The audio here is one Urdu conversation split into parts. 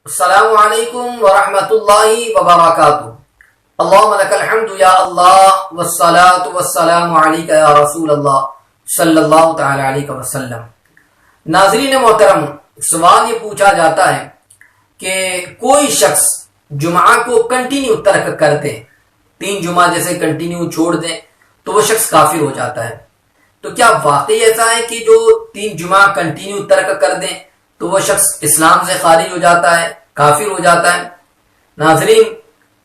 السلام علیکم ورحمۃ اللہ وبرکاتہ۔ اللہم لک الحمد یا اللہ والصلاة والسلام علیک یا رسول اللہ صلی اللہ تعالی علیہ وسلم۔ ناظرین محترم، سوال یہ پوچھا جاتا ہے کہ کوئی شخص جمعہ کو کنٹینیو ترک کر دے، 3 جمعہ جیسے کنٹینیو چھوڑ دیں تو وہ شخص کافر ہو جاتا ہے۔ تو کیا واقعی ایسا ہے کہ جو 3 جمعہ کنٹینیو ترک کر دیں تو وہ شخص اسلام سے خارج ہو جاتا ہے، کافر ہو جاتا ہے؟ ناظرین،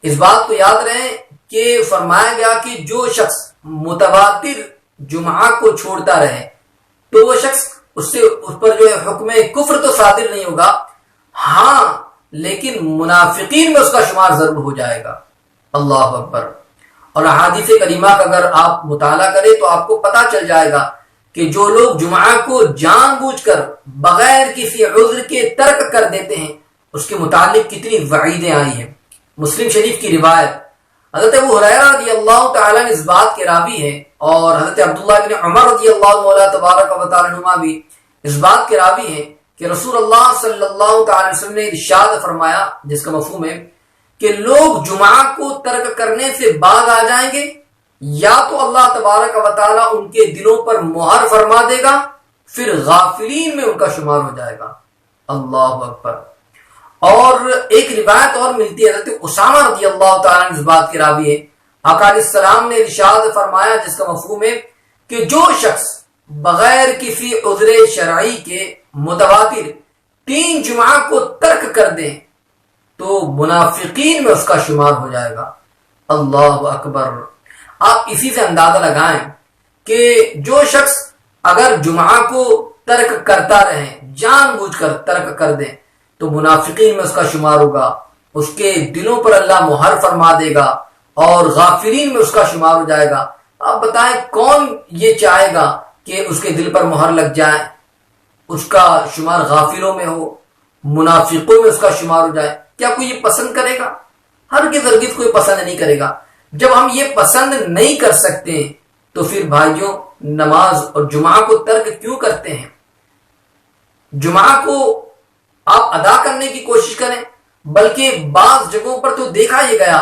اس بات کو یاد رہیں کہ فرمایا گیا کہ جو شخص متواتر جمعہ کو چھوڑتا رہے تو وہ شخص اس پر جو ہے حکم کفر تو صادر نہیں ہوگا، ہاں لیکن منافقین میں اس کا شمار ضرور ہو جائے گا۔ اللہ اکبر۔ اور احادیث کریمہ کا اگر آپ مطالعہ کریں تو آپ کو پتہ چل جائے گا کہ جو لوگ جمعہ کو جان بوجھ کر بغیر کسی عذر کے ترک کر دیتے ہیں اس کے متعلق کتنی وعیدیں آئی ہیں۔ مسلم شریف کی روایت، حضرت ابو ہریرہ رضی اللہ تعالیٰ عنہ اس بات کے راوی ہیں، اور حضرت عبداللہ بن عمر رضی اللہ مولا تبارک و تعالیٰ عنہما بھی اس بات کے راوی ہیں کہ رسول اللہ صلی اللہ تعالی وسلم نے ارشاد فرمایا، جس کا مفہوم ہے کہ لوگ جمعہ کو ترک کرنے سے باز آ جائیں گے، یا تو اللہ تبارک و تعالیٰ ان کے دلوں پر مہر فرما دے گا، پھر غافلین میں ان کا شمار ہو جائے گا۔ اللہ اکبر۔ اور ایک روایت اور ملتی ہے، حضرت اسامہ رضی اللہ تعالیٰ عنہ اس بات کے راوی ہے، آقا علیہ السلام نے ارشاد فرمایا، جس کا مفہوم ہے کہ جو شخص بغیر کسی عذر شرعی کے متواتر 3 جمعہ کو ترک کر دے تو منافقین میں اس کا شمار ہو جائے گا۔ اللہ اکبر۔ آپ اسی سے اندازہ لگائیں کہ جو شخص اگر جمعہ کو ترک کرتا رہے، جان بوجھ کر ترک کر دے تو منافقین میں اس کا شمار ہوگا، اس کے دلوں پر اللہ مہر فرما دے گا اور غافلین میں اس کا شمار ہو جائے گا۔ آپ بتائیں کون یہ چاہے گا کہ اس کے دل پر مہر لگ جائے، اس کا شمار غافلوں میں ہو، منافقوں میں اس کا شمار ہو جائے؟ کیا کوئی یہ پسند کرے گا؟ ہرگز کوئی پسند نہیں کرے گا۔ جب ہم یہ پسند نہیں کر سکتے تو پھر بھائیوں نماز اور جمعہ کو ترک کیوں کرتے ہیں؟ جمعہ کو آپ ادا کرنے کی کوشش کریں، بلکہ بعض جگہوں پر تو دیکھا یہ گیا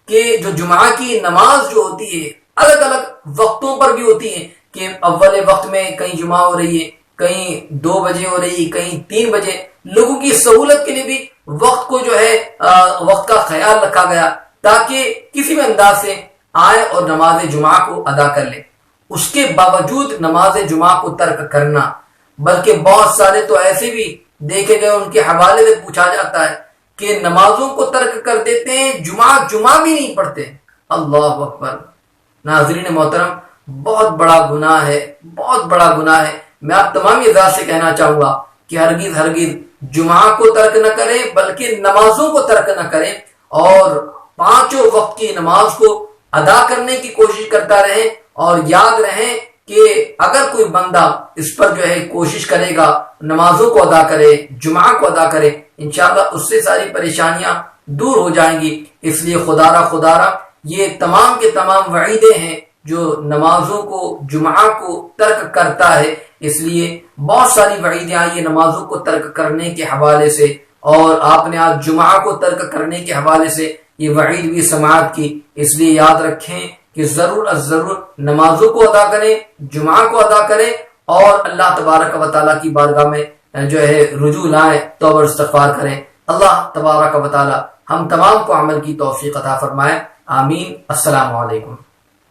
کہ جو جمعہ کی نماز جو ہوتی ہے الگ الگ وقتوں پر بھی ہوتی ہے، کہ اول وقت میں کہیں جمعہ ہو رہی ہے، کہیں 2 بجے ہو رہی ہے، کہیں 3 بجے۔ لوگوں کی سہولت کے لیے بھی وقت کو جو ہے وقت کا خیال رکھا گیا تاکہ کسی بھی انداز سے آئے اور نماز جمعہ کو ادا کر لے۔ اس کے باوجود نماز جمعہ کو ترک کرنا، بلکہ بہت سارے تو ایسے بھی دیکھے گئے، ان کے حوالے سے پوچھا جاتا ہے کہ نمازوں کو ترک کر دیتے ہیں، جمعہ بھی نہیں پڑھتے۔ اللہ اکبر۔ ناظرین محترم، بہت بڑا گناہ ہے، بہت بڑا گناہ ہے۔ میں آپ تمام حضرات سے کہنا چاہوں گا کہ ہرگز جمعہ کو ترک نہ کریں، بلکہ نمازوں کو ترک نہ کریں، اور 5 وقت کی نماز کو ادا کرنے کی کوشش کرتا رہیں۔ اور یاد رہیں کہ اگر کوئی بندہ اس پر جو ہے کوشش کرے گا، نمازوں کو ادا کرے، جمعہ کو ادا کرے، انشاءاللہ اس سے ساری پریشانیاں دور ہو جائیں گی۔ اس لیے خدا را یہ تمام کے تمام وعیدیں ہیں جو نمازوں کو جمعہ کو ترک کرتا ہے۔ اس لیے بہت ساری وعیدیں آئی ہیں نمازوں کو ترک کرنے کے حوالے سے، اور آپ نے آج جمعہ کو ترک کرنے کے حوالے سے یہ وعید بھی سماعت کی۔ اس لیے یاد رکھیں کہ ضرور نمازوں کو ادا کریں، جمعہ کو ادا کریں، اور اللہ تبارک و تعالیٰ کی بارگاہ میں جو ہے رجوع لائیں، توبہ اور استغفار کریں۔ اللہ تبارک و تعالیٰ ہم تمام کو عمل کی توفیق عطا فرمائے، آمین۔ السلام علیکم۔